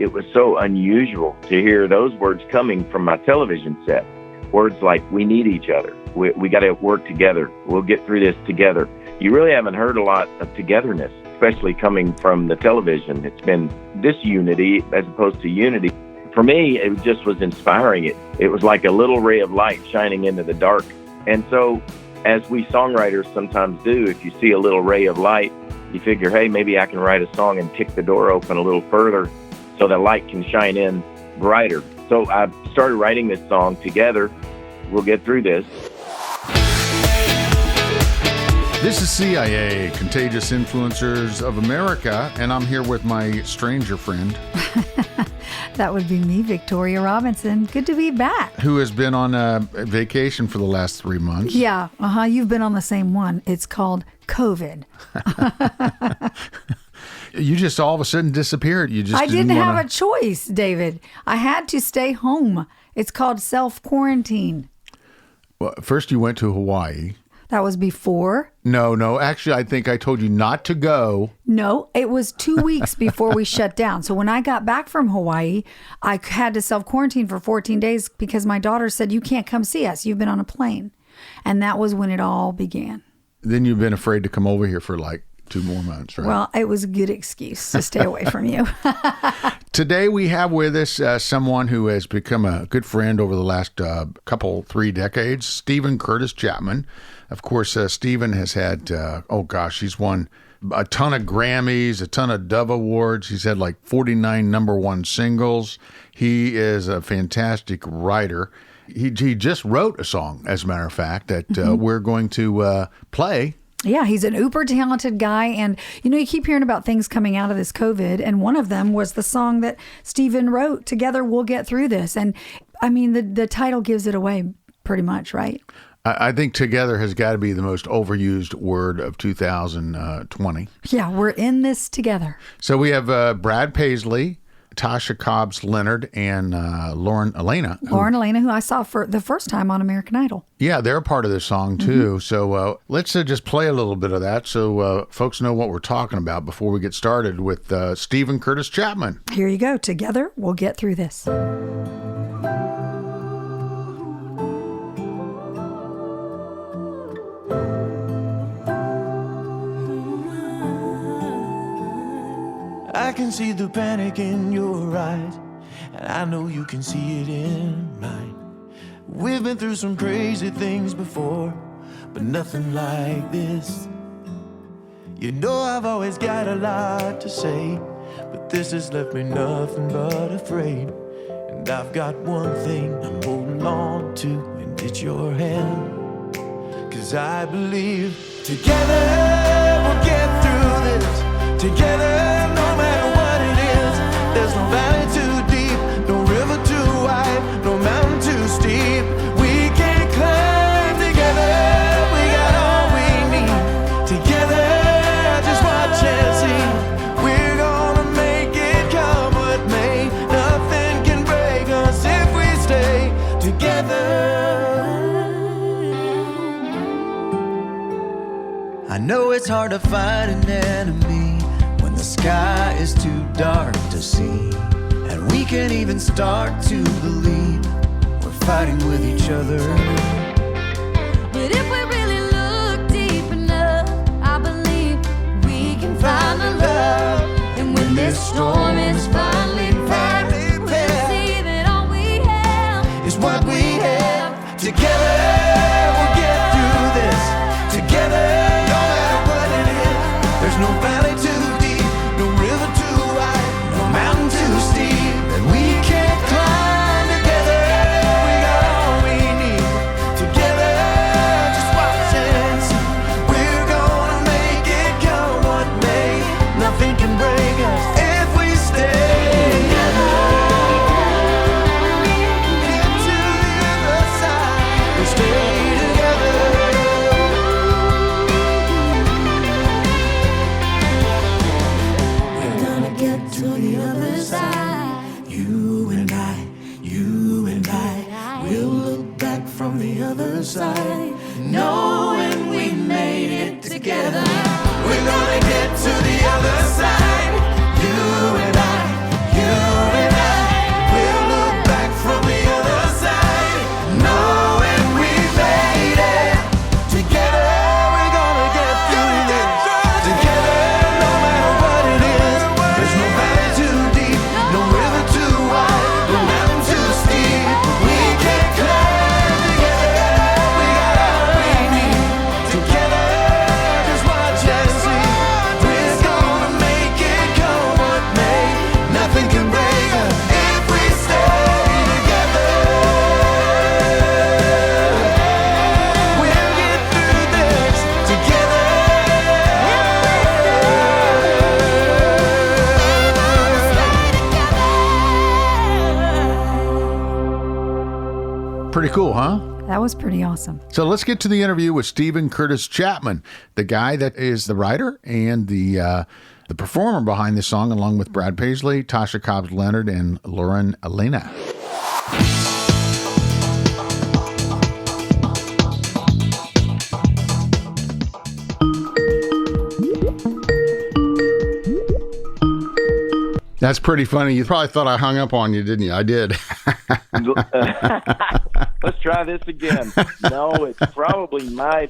it was so unusual to hear those words coming from my television set. Words like, we need each other. We got to work together. We'll get through this together. You really haven't heard a lot of togetherness, especially coming from the television. It's been disunity as opposed to unity. For me, it just was inspiring. It was like a little ray of light shining into the dark. And so, as we songwriters sometimes do, if you see a little ray of light, you figure, hey, maybe I can write a song and kick the door open a little further so the light can shine in brighter. So I started writing this song together. We'll get through this. This is CIA, Contagious Influencers of America, and I'm here with my stranger friend. That would be me, Victoria Robinson. Good to be back. Who has been on a vacation for the last 3 months. Yeah, you've been on the same one. It's called COVID. You just all of a sudden disappeared. I didn't have a choice, David. I had to stay home. It's called self-quarantine. Well, first you went to Hawaii. That was before. No. Actually, I think I told you not to go. No, it was 2 weeks before we shut down. So when I got back from Hawaii, I had to self-quarantine for 14 days because my daughter said, you can't come see us. You've been on a plane. And that was when it all began. Then you've been afraid to come over here for like 2 more months, right? Well, it was a good excuse to stay away from you. Today we have with us someone who has become a good friend over the last 3 decades, Steven Curtis Chapman. Of course, Steven has had, he's won a ton of Grammys, a ton of Dove Awards. He's had like 49 number one singles. He is a fantastic writer. He just wrote a song, as a matter of fact, that we're going to play. Yeah, he's an uber talented guy. And, you keep hearing about things coming out of this COVID. And one of them was the song that Steven wrote, Together We'll Get Through This. And I mean, the title gives it away pretty much, right? I think together has got to be the most overused word of 2020. Yeah, we're in this together. So we have Brad Paisley, Tasha Cobbs Leonard, and Lauren Alaina. Lauren Alaina, who I saw for the first time on American Idol. Yeah, they're a part of this song too. So let's just play a little bit of that so folks know what we're talking about before we get started with Steven Curtis Chapman. Here you go. Together, we'll get through this. I can see the panic in your eyes, and I know you can see it in mine. We've been through some crazy things before, but nothing like this. You know I've always got a lot to say, but this has left me nothing but afraid. And I've got one thing I'm holding on to, and it's your hand. 'Cause I believe together we'll get through this. Together, no matter what it is. There's no valley too deep, no river too wide, no mountain too steep. We can climb together, we got all we need. Together, just watch and see. We're gonna make it come what may. Nothing can break us if we stay together. I know it's hard to fight an enemy when the sky is too dark to see, and we can't even start to believe we're fighting with each other. But if we really look deep enough, I believe we can find the love. And when this storm is finally past, we'll see that all we have is what we have. Together we'll get through this. Together, no matter what it is. There's no valley too deep, no river too wide, no mountain too steep that we can't climb together. We got all we need. Together, just watch and see. We're gonna make it come what may. Nothing can break us if we stay together. Get to the other side. We'll stay together. We're gonna get to the other side. You and I, we'll look back from the other side, knowing we made it together. We're gonna get to the other side. You and I, nothing can break us if we stay together. We'll get through this together. Pretty cool, huh? That was pretty awesome. So let's get to the interview with Steven Curtis Chapman, the guy that is the writer and the performer behind this song, along with Brad Paisley, Tasha Cobbs Leonard, and Lauren Alaina. That's pretty funny. You probably thought I hung up on you, didn't you? I did. Let's try this again. No, it's probably I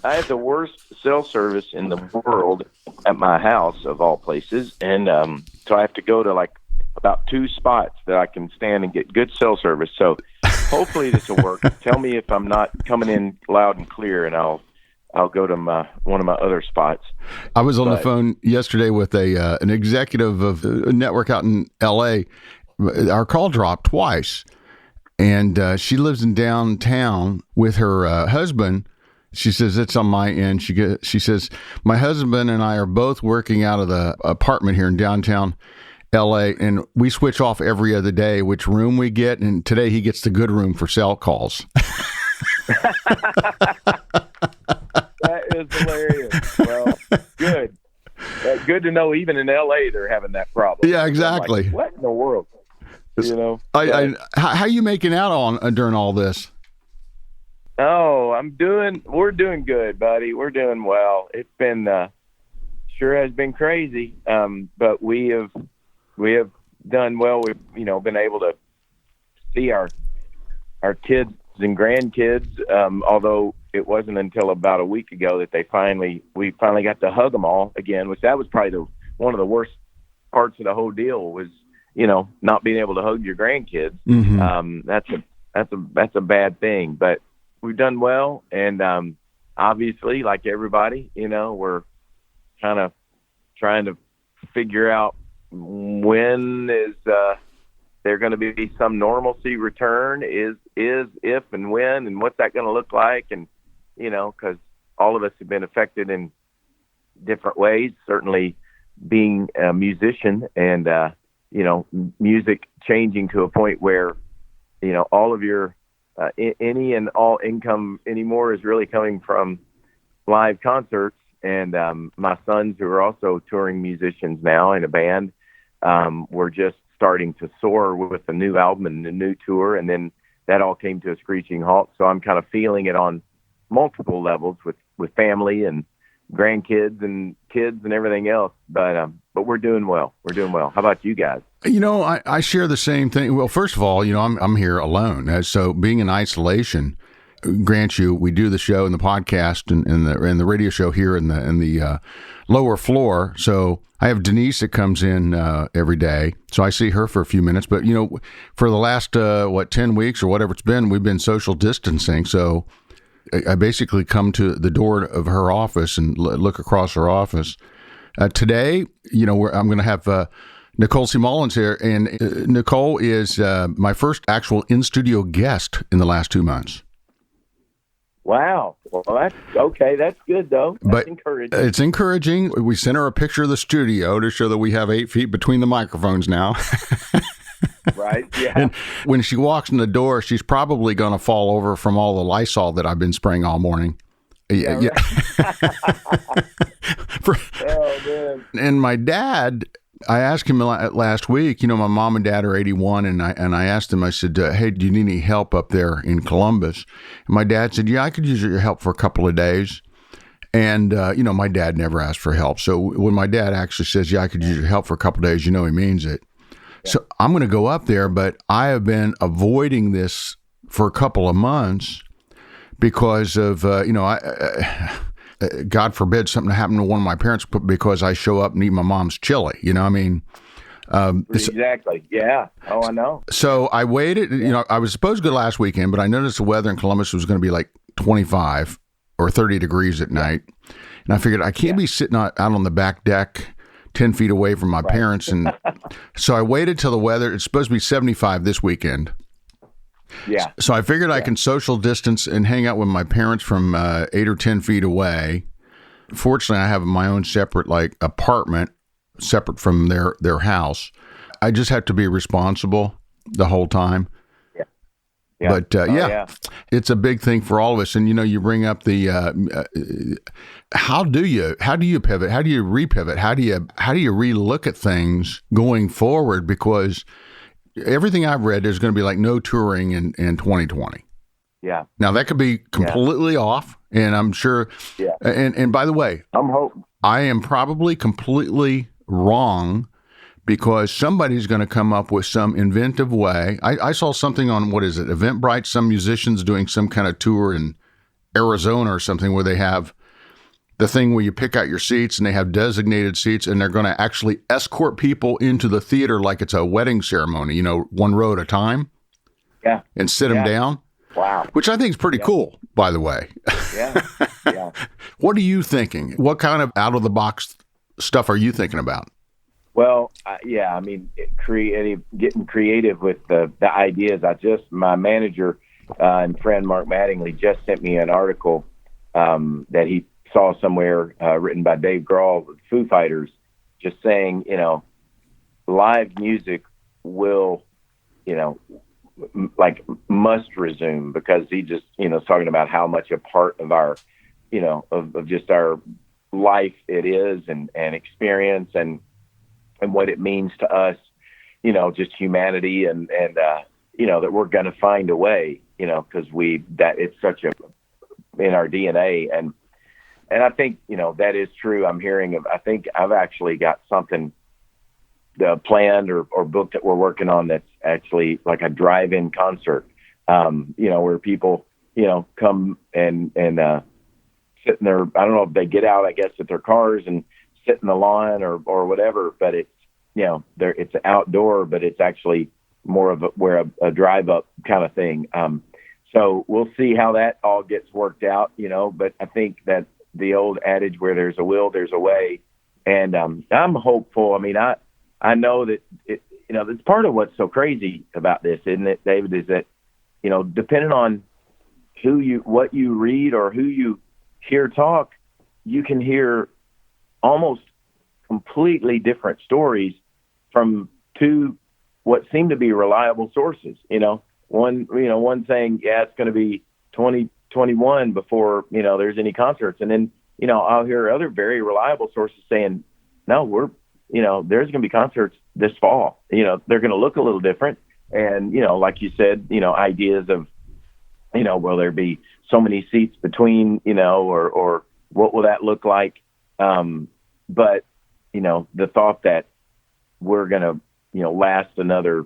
have the worst cell service in the world at my house, of all places. And so I have to go to like about 2 spots that I can stand and get good cell service. So hopefully this will work. Tell me if I'm not coming in loud and clear, and I'll go to one of my other spots. I was on the phone yesterday with an executive of a network out in L.A. Our call dropped twice, and she lives in downtown with her husband. She says, it's on my end. She says, my husband and I are both working out of the apartment here in downtown L.A., and we switch off every other day which room we get, and today he gets the good room for cell calls. That is hilarious. Well, good. Good to know even in L.A. they're having that problem. Yeah, exactly. Like, what in the world? You know? How you making out on during all this? Oh, we're doing good, buddy. We're doing well. It's been, sure has been crazy. But we have done well. We've, been able to see our kids and grandkids, although it wasn't until about a week ago that we finally got to hug them all again, which that was probably one of the worst parts of the whole deal was, not being able to hug your grandkids. Mm-hmm. That's a bad thing, but we've done well. And, obviously, like everybody, we're kind of trying to figure out when is, there going to be some normalcy return, is if and when, and what's that going to look like. And, because all of us have been affected in different ways, certainly being a musician and, music changing to a point where, all of your, any and all income anymore is really coming from live concerts. And, my sons, who are also touring musicians now in a band, were just starting to soar with a new album and a new tour. And then that all came to a screeching halt. So I'm kind of feeling it on multiple levels with family and grandkids and kids and everything else. But we're doing well. We're doing well. How about you guys? I share the same thing. Well, first of all, I'm here alone. So being in isolation, grant you, we do the show and the podcast and the radio show here in the lower floor. So I have Denise that comes in every day. So I see her for a few minutes. But, for the last, 10 weeks or whatever it's been, we've been social distancing. So I basically come to the door of her office and look across her office. Today, I'm going to have Nicole C. Mullins here. And Nicole is my first actual in-studio guest in the last 2 months. Wow. Well, that's okay. That's good, though. That's encouraging. It's encouraging. We sent her a picture of the studio to show that we have 8 feet between the microphones now. Right, yeah. And when she walks in the door, she's probably going to fall over from all the Lysol that I've been spraying all morning. Yeah. Oh, man. And my dad, I asked him last week, my mom and dad are 81, and I asked him, I said, hey, do you need any help up there in Columbus? And my dad said, yeah, I could use your help for a couple of days. And, my dad never asked for help. So when my dad actually says, yeah, I could use your help for a couple of days, he means it. Yeah. So I'm going to go up there, but I have been avoiding this for a couple of months because of, God forbid something happened to one of my parents because I show up and eat my mom's chili. Exactly. Yeah. Oh, I know. So I waited. I was supposed to go last weekend, but I noticed the weather in Columbus was going to be like 25 or 30 degrees at night. And I figured I can't be sitting out on the back deck 10 feet away from my parents. And so I waited till the weather, it's supposed to be 75 this weekend. Yeah. So I figured I can social distance and hang out with my parents from 8 or 10 feet away. Fortunately, I have my own separate apartment, separate from their house. I just have to be responsible the whole time. Yeah. But it's a big thing for all of us. And you bring up the how do you pivot? How do you repivot? How do you relook at things going forward? Because everything I've read, there's going to be no touring in 2020. Yeah. Now that could be completely off, and I'm sure. Yeah. And by the way, I am probably completely wrong, because somebody's going to come up with some inventive way. I saw something on, what is it, Eventbrite, some musicians doing some kind of tour in Arizona or something, where they have the thing where you pick out your seats and they have designated seats, and they're going to actually escort people into the theater like it's a wedding ceremony, one row at a time. Yeah. And sit them down. Wow. Which I think is pretty cool, by the way. Yeah. Yeah. What are you thinking? What kind of out-of-the-box stuff are you thinking about? Well, I mean, getting creative with the ideas. My manager and friend Mark Mattingly just sent me an article that he saw somewhere written by Dave Grohl, Foo Fighters, just saying, live music will, must resume, because he just, is talking about how much a part of our, of just our life it is, and experience, and what it means to us, just humanity, and that we're going to find a way, because it's such in our DNA. And I think, that is true. I think I've actually got something planned or booked that we're working on, that's actually like a drive-in concert, where people, come and sit in their, I don't know if they get out, I guess, at their cars and sit in the lawn or whatever, but it's, it's outdoor, but it's actually more of a drive up kind of thing. So we'll see how that all gets worked out, but I think that the old adage, where there's a will, there's a way. And I'm hopeful. I mean, I know that that's part of what's so crazy about this, isn't it, David, is that, depending on what you read or who you hear talk, you can hear almost completely different stories from two what seem to be reliable sources. One saying, it's going to be 2021 before there's any concerts, and then I'll hear other very reliable sources saying, no, there's going to be concerts this fall. They're going to look a little different, and like you said, ideas of will there be so many seats between, or what will that look like? But the thought that we're going to, last another,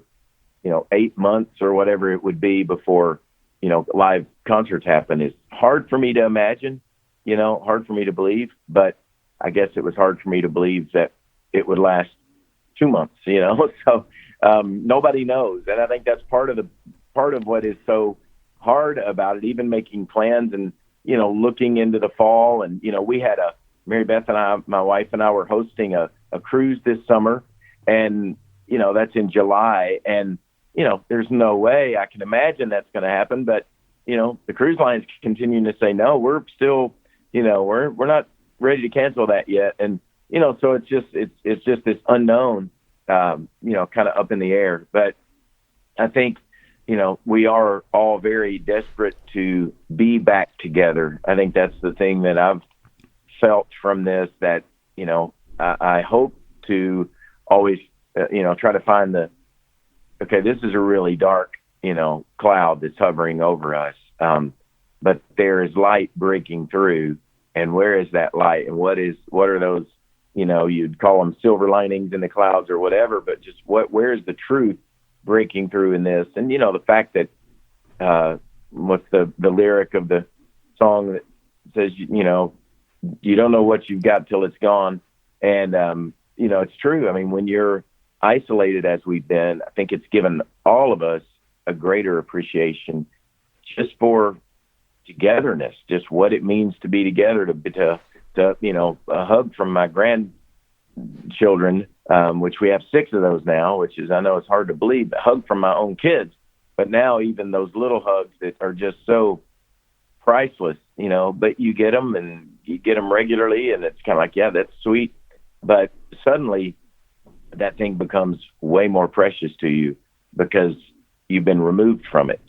8 months or whatever it would be before, live concerts happen is hard for me to imagine, hard for me to believe. But I guess it was hard for me to believe that it would last 2 months, So nobody knows. And I think that's part of what is so hard about it, even making plans and, looking into the fall. And, we had Mary Beth and I, my wife and I, were hosting a cruise this summer, and, that's in July. And, there's no way I can imagine that's going to happen. But, the cruise line's continuing to say, no, we're still, we're not ready to cancel that yet. And, so it's just this unknown, kind of up in the air. But I think, we are all very desperate to be back together. I think that's the thing that I've felt from this, that, I hope to always, try to find this is a really dark, cloud that's hovering over us. But there is light breaking through. And where is that light? And what are those, you'd call them silver linings in the clouds or whatever, but just where is the truth breaking through in this? And, the fact that, what's the lyric of the song that says, you don't know what you've got till it's gone. And, it's true. I mean, when you're isolated as we've been, I think it's given all of us a greater appreciation just for togetherness, just what it means to be together, to a hug from my children, which we have 6 of those now, which is, I know it's hard to believe, a hug from my own kids. But now even those little hugs that are just so priceless, but you get them and you get them regularly, and it's kind of like, yeah, that's sweet. But suddenly that thing becomes way more precious to you because you've been removed from it,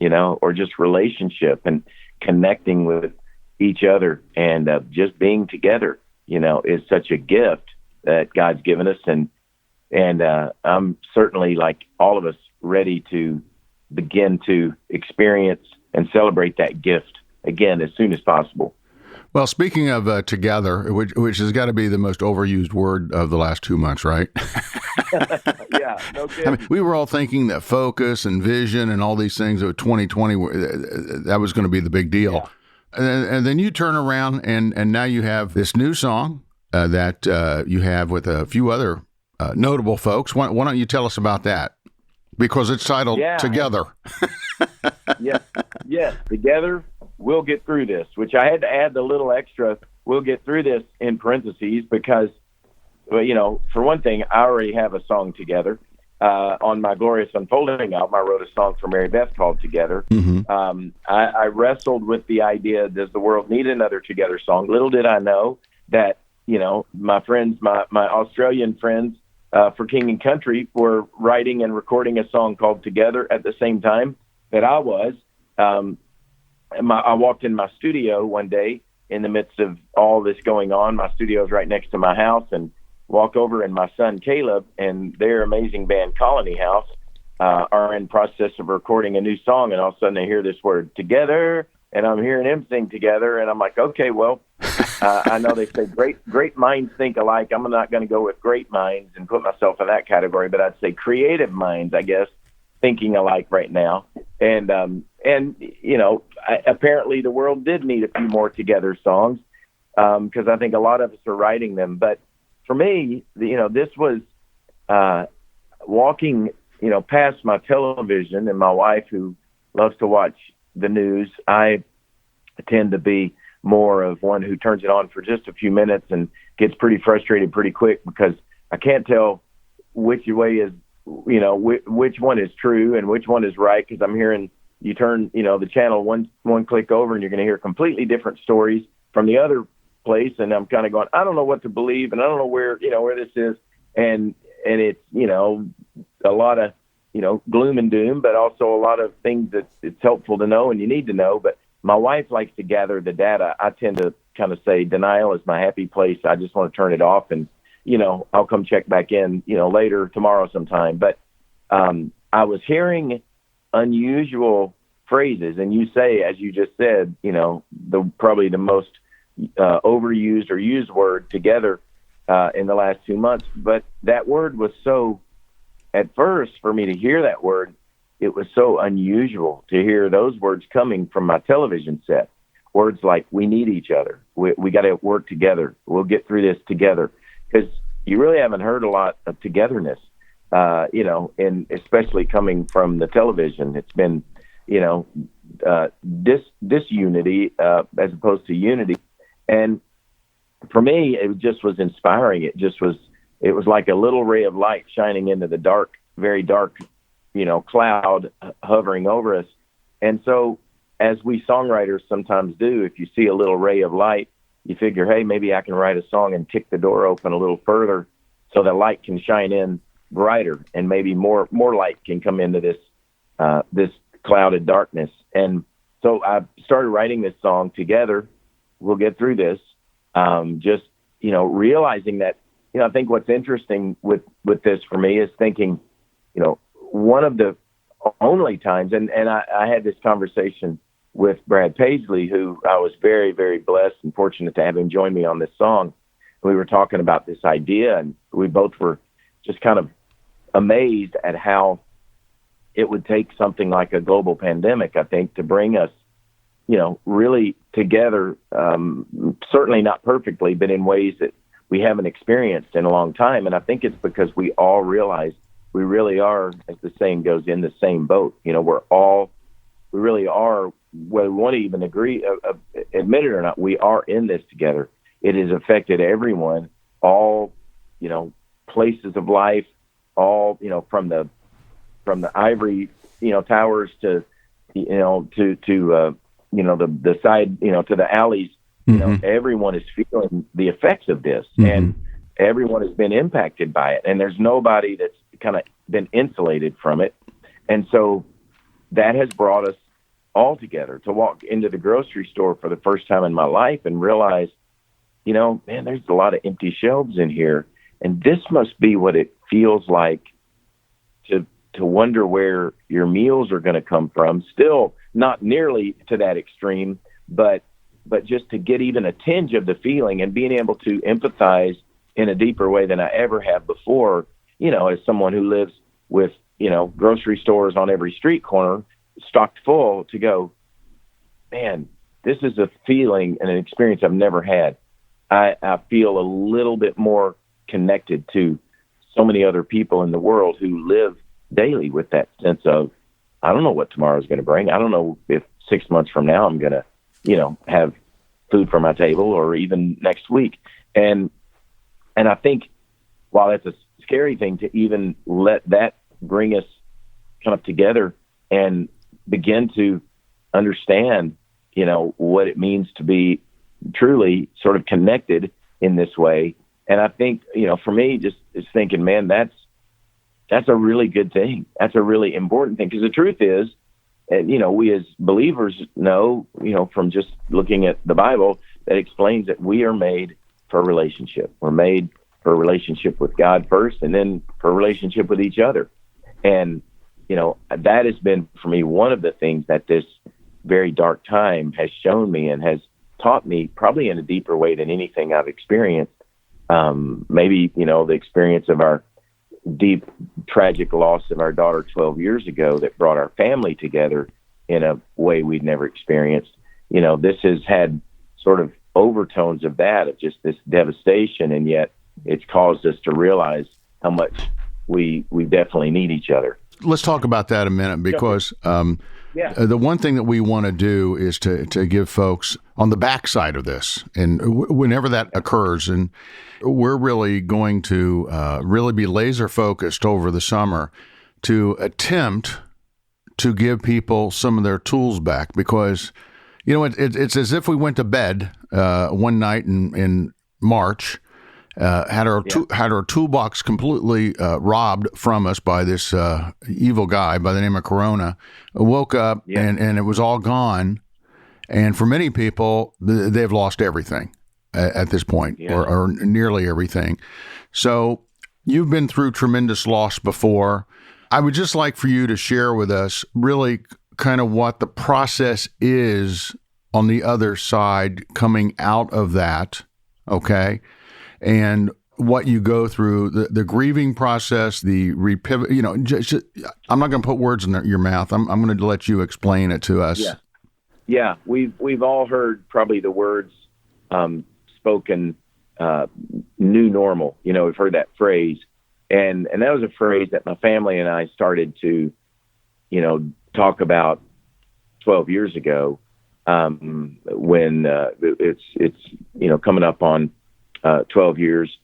or just relationship and connecting with each other and just being together, is such a gift that God's given us. And I'm certainly, like all of us, ready to begin to experience and celebrate that gift again as soon as possible. Well, speaking of together, which has got to be the most overused word of the last 2 months, right? Yeah, no kidding. I mean, we were all thinking that focus and vision and all these things of 2020, that was going to be the big deal. Yeah. And then you turn around and now you have this new song that you have with a few other notable folks. Why don't you tell us about that? Because it's titled Together. Yes, Together, We'll Get Through This, which I had to add the little extra, we'll get through this in parentheses because, for one thing, I already have a song together. On my Glorious Unfolding album, I wrote a song for Mary Beth called Together. Mm-hmm. I wrestled with the idea, does the world need another Together song? Little did I know that, my friends, my Australian friends, for King and Country were writing and recording a song called Together at the same time that I was. I walked in my studio one day in the midst of all this going on. My studio is right next to my house, and walk over, and my son Caleb and their amazing band Colony House are in process of recording a new song, and all of a sudden I hear this word Together, and I'm hearing him sing Together, and I'm like, okay, well, I know they say great minds think alike. I'm not going to go with great minds and put myself in that category, but I'd say creative minds, I guess, thinking alike right now. And apparently the world did need a few more Together songs because I think a lot of us are writing them. But for me, this was walking, past my television, and my wife, who loves to watch the news. I tend to be more of one who turns it on for just a few minutes and gets pretty frustrated pretty quick because I can't tell which way is, which one is true and which one is right, because I'm hearing you turn, the channel one click over and you're going to hear completely different stories from the other place. And I'm kind of going, I don't know what to believe, and I don't know where this is. And it's, a lot of, gloom and doom, but also a lot of things that it's helpful to know and you need to know. But my wife likes to gather the data. I tend to kind of say denial is my happy place. I just want to turn it off, and, I'll come check back in, later tomorrow sometime. But I was hearing unusual phrases, and you say, as you just said, probably the most overused or used word Together in the last 2 months. But that word was so, at first, for me to hear that word, it was so unusual to hear those words coming from my television set. Words like, we need each other. We got to work together. We'll get through this together. Because you really haven't heard a lot of togetherness, and especially coming from the television. It's been, disunity as opposed to unity. And for me, it just was inspiring. It was like a little ray of light shining into the dark, very dark, cloud hovering over us. And so, as we songwriters sometimes do, if you see a little ray of light, you figure, hey, maybe I can write a song and kick the door open a little further so the light can shine in brighter, and maybe more light can come into this clouded darkness. And so I started writing this song Together, We'll Get Through This, just, realizing that, I think what's interesting with this for me is thinking, one of the only times, and I had this conversation with Brad Paisley, who I was very, very blessed and fortunate to have him join me on this song. We were talking about this idea, and we both were just kind of amazed at how it would take something like a global pandemic, I think, to bring us, really together, certainly not perfectly, but in ways that we haven't experienced in a long time. And I think it's because we all realize we really are, as the saying goes, in the same boat. We really are, whether we want to even admit it or not, we are in this together. It has affected everyone, all, places of life, all, from the ivory, towers to, the side, to the alleys, everyone is feeling the effects of this, and everyone has been impacted by it, and there's nobody that's kind of been insulated from it. And so that has brought us all together to walk into the grocery store for the first time in my life and realize, man, there's a lot of empty shelves in here. And this must be what it feels like to wonder where your meals are going to come from. Still not nearly to that extreme, but just to get even a tinge of the feeling and being able to empathize in a deeper way than I ever have before, as someone who lives with, grocery stores on every street corner stocked full, to go, man, this is a feeling and an experience I've never had. I feel a little bit more connected to so many other people in the world who live daily with that sense of, I don't know what tomorrow's going to bring. I don't know if 6 months from now I'm going to, have food for my table, or even next week. And I think while that's a scary thing to even let that bring us kind of together and begin to understand, what it means to be truly sort of connected in this way. And I think, for me, just is thinking, man, that's a really good thing. That's a really important thing. Because the truth is, we as believers know, from just looking at the Bible, that explains that we are made for a relationship. We're made for a relationship with God first, and then for a relationship with each other. And, that has been, for me, one of the things that this very dark time has shown me and has taught me, probably in a deeper way than anything I've experienced. Maybe, the experience of our deep, tragic loss of our daughter 12 years ago that brought our family together in a way we'd never experienced. This has had sort of overtones of that, of just this devastation, and yet it's caused us to realize how much we definitely need each other. Let's talk about that a minute, because the one thing that we want to do is to give folks on the backside of this, and whenever that occurs, and we're really going to really be laser focused over the summer to attempt to give people some of their tools back, because it's as if we went to bed one night in March, had our toolbox completely robbed from us by this evil guy by the name of Corona. Woke up and it was all gone. And for many people, they've lost everything at this point, or nearly everything. So you've been through tremendous loss before. I would just like for you to share with us really kind of what the process is on the other side coming out of that, okay? And what you go through, the grieving process, the repivot, I'm not going to put words in your mouth. I'm going to let you explain it to us. Yeah. We've all heard probably the words spoken, new normal. We've heard that phrase. And that was a phrase that my family and I started to, talk about 12 years ago, when it's coming up on 12 years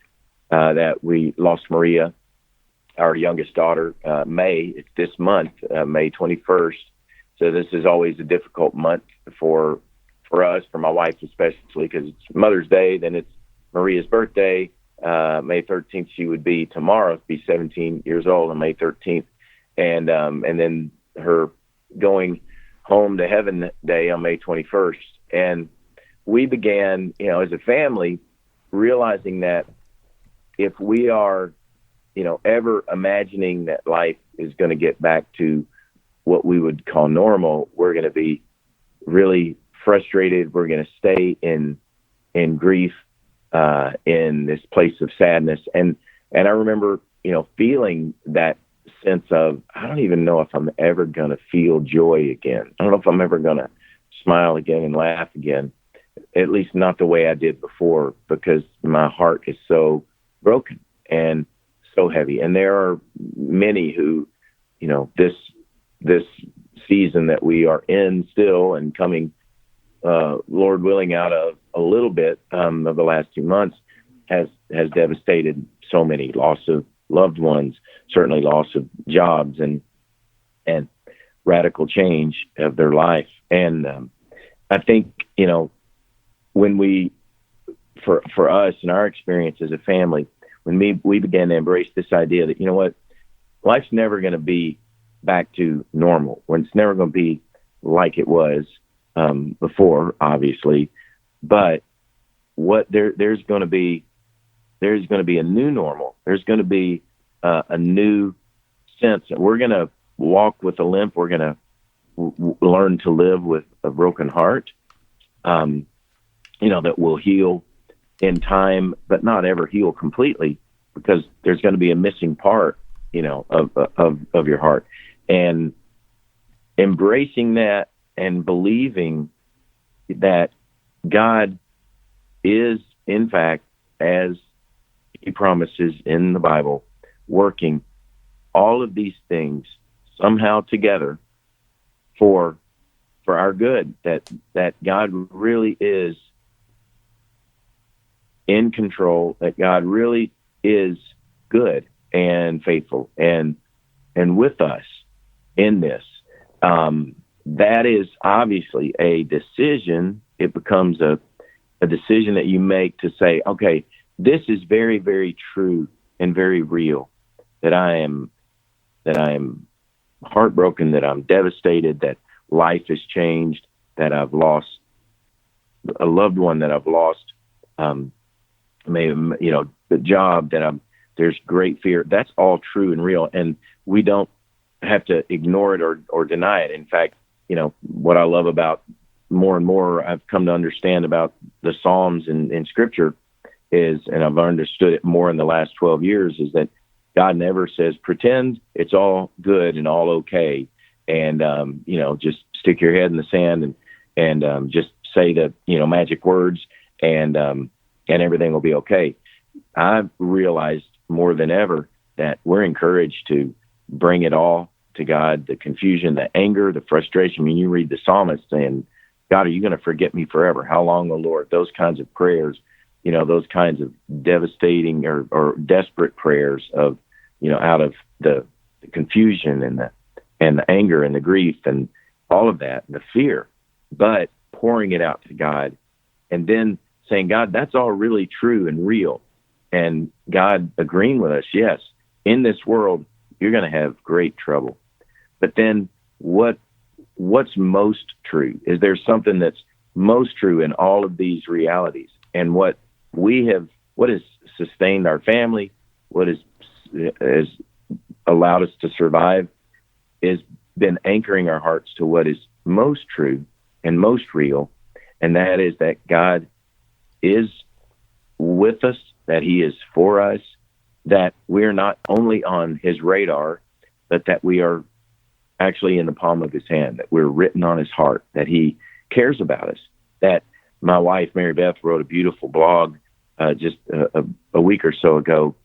that we lost Maria, our youngest daughter. It's this month, May 21st. So this is always a difficult month for us, for my wife especially, because it's Mother's Day, then it's Maria's birthday. May 13th, she would be tomorrow, be 17 years old on May 13th. And then her going home to heaven day on May 21st. And we began, as a family, realizing that if we are, ever imagining that life is going to get back to what we would call normal, we're going to be really frustrated. We're going to stay in grief, in this place of sadness. And I remember, feeling that sense of, I don't even know if I'm ever going to feel joy again. I don't know if I'm ever going to smile again and laugh again, at least not the way I did before, because my heart is so broken and so heavy. And there are many who, this season that we are in still and coming, Lord willing, out of a little bit of the last 2 months has devastated so many loss of loved ones, certainly loss of jobs, and radical change of their life. And I think, when for us in our experience as a family, when we began to embrace this idea that, what, life's never going to be back to normal, when it's never going to be like it was before, obviously, but there's going to be a new normal. There's going to be a new sense that we're going to walk with a limp. We're going to learn to live with a broken heart, that will heal in time, but not ever heal completely, because there's going to be a missing part, of your heart. And embracing that and believing that God is, in fact, as he promises in the Bible, working all of these things somehow together for our good, that God really is in control, that God really is good and faithful and with us in this. That is obviously a decision. It becomes a decision that you make to say, okay, this is very, very true and very real, that I am heartbroken, that I'm devastated, that life has changed, that I've lost a loved one, that I've lost, the job, that there's great fear. That's all true and real. And we don't have to ignore it or deny it. In fact, what I love about more and more I've come to understand about the Psalms in Scripture is, and I've understood it more in the last 12 years, is that God never says, pretend it's all good and all okay, and just stick your head in the sand and just say the magic words and everything will be okay. I've realized more than ever that we're encouraged to bring it all to God, the confusion, the anger, the frustration. I mean, you read the psalmist saying, God, are you going to forget me forever? How long, O Lord? Those kinds of prayers, those kinds of devastating or desperate prayers of, out of the confusion and the anger and the grief and all of that, and the fear, but pouring it out to God and then saying, God, that's all really true and real. And God agreeing with us, yes, in this world, you're going to have great trouble. But then what's most true? Is there something that's most true in all of these realities? And what has sustained our family, what has allowed us to survive, has been anchoring our hearts to what is most true and most real. And that is that God is with us, that he is for us, that we're not only on his radar, but that we are actually in the palm of his hand, that we're written on his heart, that he cares about us. That my wife, Mary Beth, wrote a beautiful blog just a week or so ago,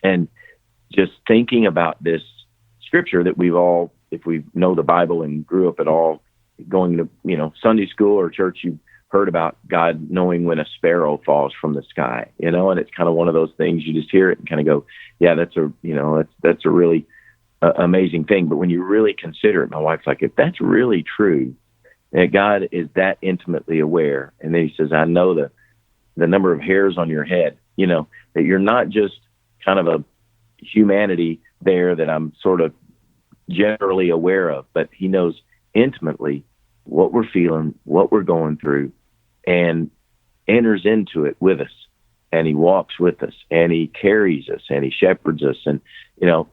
and just thinking about this scripture that we've all, if we know the Bible and grew up at all, going to Sunday school or church, you heard about God knowing when a sparrow falls from the sky, and it's kind of one of those things you just hear it and kind of go, yeah, that's a really amazing thing. But when you really consider it, my wife's like, if that's really true, that God is that intimately aware, and then he says, I know the number of hairs on your head, that you're not just kind of a humanity there that I'm sort of generally aware of, but he knows intimately what we're feeling, what we're going through, and enters into it with us, and he walks with us, and he carries us, and he shepherds us. And,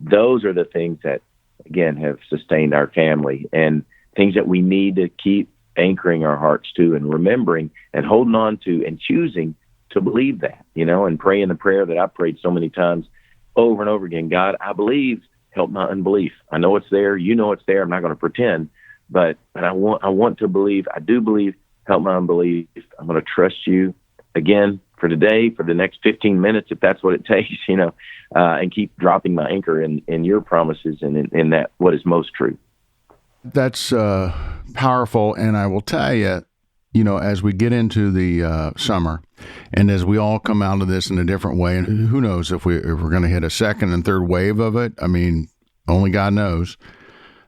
those are the things that, again, have sustained our family, and things that we need to keep anchoring our hearts to and remembering and holding on to and choosing to believe that, and praying the prayer that I've prayed so many times over and over again. God, I believe, help my unbelief. I know it's there. You know it's there. I'm not going to pretend, but I want to believe. I do believe. Help my unbelief. I'm going to trust you again for today, for the next 15 minutes, if that's what it takes, and keep dropping my anchor in your promises and in that what is most true. That's powerful. And I will tell you, as we get into the summer, and as we all come out of this in a different way, and who knows if we're going to hit a second and third wave of it. I mean, only God knows.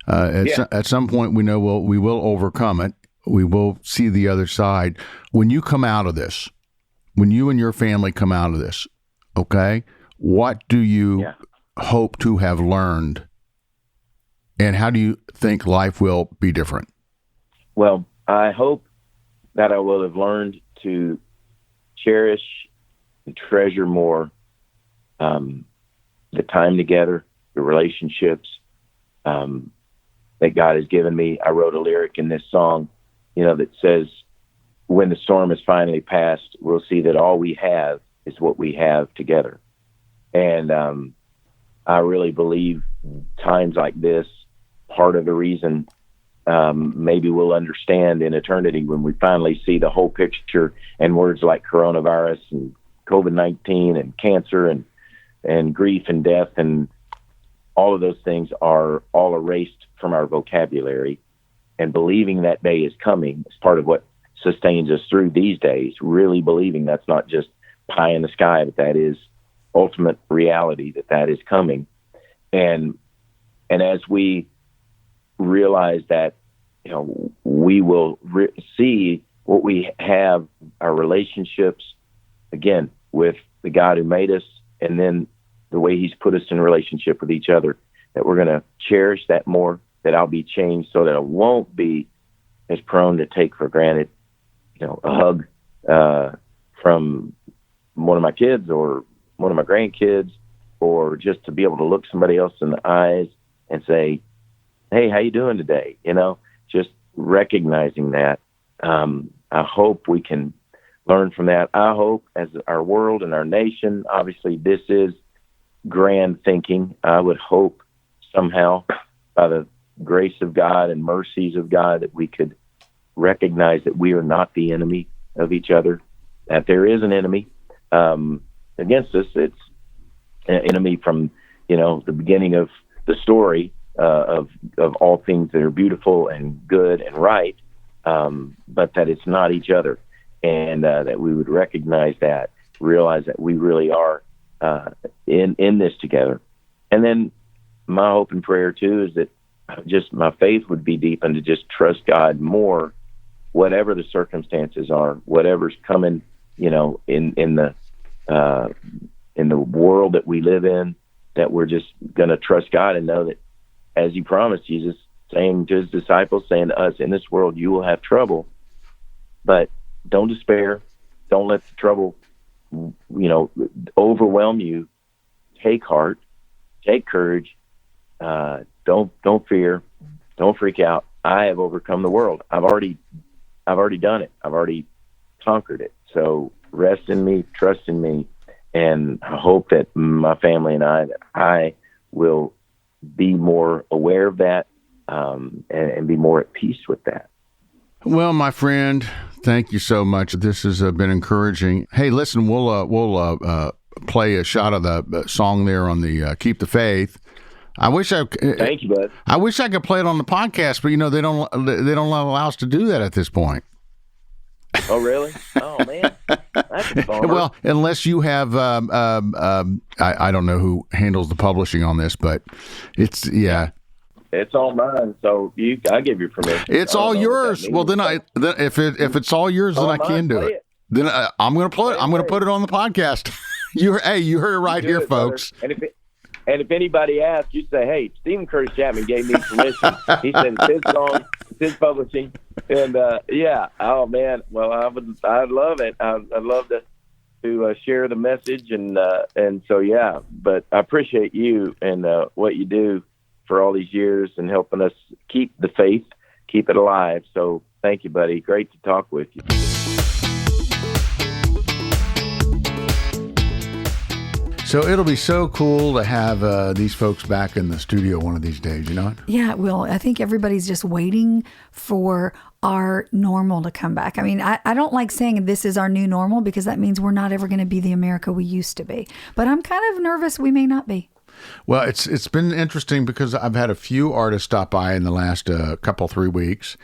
At some point, we know we will overcome it. We will see the other side. When you come out of this, when you and your family come out of this, okay, what do you hope to have learned, and how do you think life will be different? Well, I hope that I will have learned to cherish and treasure more the time together, the relationships that God has given me. I wrote a lyric in this song, that says, when the storm is finally past, we'll see that all we have is what we have together. And I really believe times like this, part of the reason maybe we'll understand in eternity when we finally see the whole picture, and words like coronavirus and COVID-19 and cancer and grief and death and all of those things are all erased from our vocabulary. And believing that day is coming is part of what sustains us through these days, really believing that's not just pie in the sky, but that is ultimate reality, that is coming. And as we realize that, we will see what we have, our relationships, again, with the God who made us, and then the way he's put us in relationship with each other, that we're going to cherish that more, that I'll be changed so that I won't be as prone to take for granted, a hug from one of my kids or one of my grandkids, or just to be able to look somebody else in the eyes and say, hey, how you doing today? Just recognizing that. I hope we can learn from that. I hope as our world and our nation, obviously this is grand thinking. I would hope somehow by the grace of God and mercies of God that we could recognize that we are not the enemy of each other, that there is an enemy against us. It's an enemy from, the beginning of the story of all things that are beautiful and good and right, but that it's not each other. And that we would recognize that, realize that we really are in this together. And then my hope and prayer too is that just my faith would be deepened to just trust God more, whatever the circumstances are, whatever's coming, in the world that we live in, that we're just going to trust God and know that, as he promised, Jesus saying to his disciples, saying to us, in this world you will have trouble, but don't despair. Don't let the trouble, overwhelm you. Take heart, take courage. Don't fear. Don't freak out. I have overcome the world. I've already done it. I've already conquered it. So rest in me, trust in me. And I hope that my family and I will be more aware of that, and be more at peace with that. Well, my friend, thank you so much. This has been encouraging. Hey, listen, we'll play a shot of the song there on the Keep the Faith. Thank you, bud. I wish I could play it on the podcast, but they don't allow us to do that at this point. Oh, really? Oh, man. That's a bummer. Well, unless you have, I don't know who handles the publishing on this, but it's, yeah. It's all mine, so I give you permission. It's all yours. Well, then if it's all yours, then I can do it. Then I'm going to put it. I'm going to put it on the podcast. You heard it right here, folks. And if anybody asks, you say, "Hey, Steven Curtis Chapman gave me permission." He said it's his song, it's his publishing, and yeah. Oh man, well, I'd love it. I'd love to share the message, and so yeah. But I appreciate you and what you do for all these years and helping us keep the faith, keep it alive. So thank you, buddy. Great to talk with you. So it'll be so cool to have these folks back in the studio one of these days, you know? Yeah, it will. I think everybody's just waiting for our normal to come back. I mean, I don't like saying this is our new normal because that means we're not ever going to be the America we used to be. But I'm kind of nervous we may not be. Well, it's been interesting because I've had a few artists stop by in the last 3 weeks.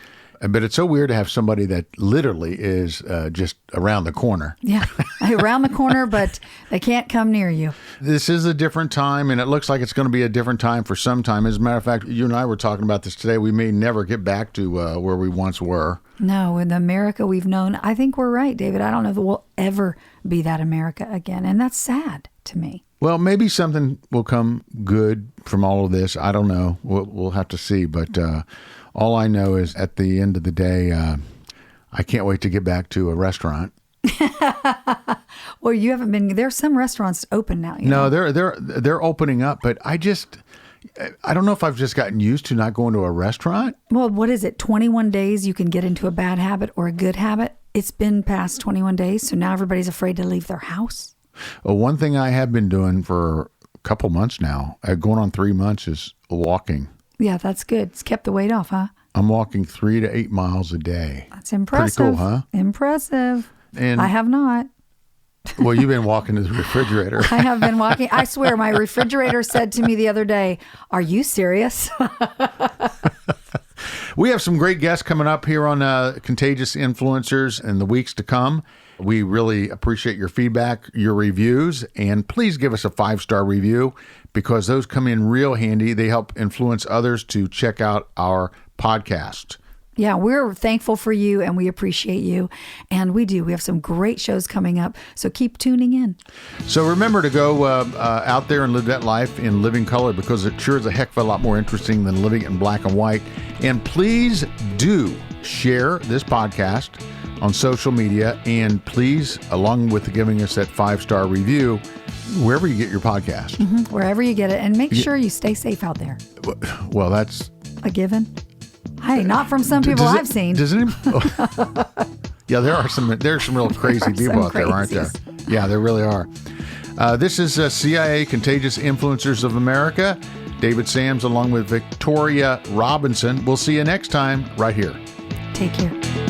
But it's so weird to have somebody that literally is just around the corner. Yeah, around the corner, but they can't come near you. This is a different time, and it looks like it's going to be a different time for some time. As a matter of fact, you and I were talking about this today. We may never get back to where we once were. No, in the America we've known, I think we're right, David. I don't know if we'll ever be that America again, and that's sad to me. Well, maybe something will come good from all of this. I don't know. We'll have to see. But all I know is at the end of the day, I can't wait to get back to a restaurant. Well, you haven't been. There's some restaurants open now. You know? They're opening up, but I don't know if I've just gotten used to not going to a restaurant. Well, what is it? 21 days you can get into a bad habit or a good habit. It's been past 21 days, so now everybody's afraid to leave their house. One thing I have been doing for a couple months now, going on 3 months, is walking. Yeah, that's good. It's kept the weight off, huh? I'm walking 3 to 8 miles a day. That's impressive. Pretty cool, huh? Impressive. And I have not. Well, you've been walking to the refrigerator. I have been walking. I swear, my refrigerator said to me the other day, "Are you serious?" We have some great guests coming up here on Contagious Influencers in the weeks to come. We really appreciate your feedback, your reviews, and please give us a 5-star review because those come in real handy. They help influence others to check out our podcast. Yeah, we're thankful for you and we appreciate you. And we do. We have some great shows coming up. So keep tuning in. So remember to go out there and live that life in living color because it sure is a heck of a lot more interesting than living it in black and white. And please do share this podcast on social media. And please, along with giving us that 5-star review, wherever you get your podcast. Mm-hmm. Wherever you get it. And make sure you stay safe out there. Well, that's a given. Hey, not from some people I've seen. Yeah, there's some real crazy people out there, aren't there? Yeah, there really are. This is CIA Contagious Influencers of America. David Sams along with Victoria Robinson. We'll see you next time right here. Take care.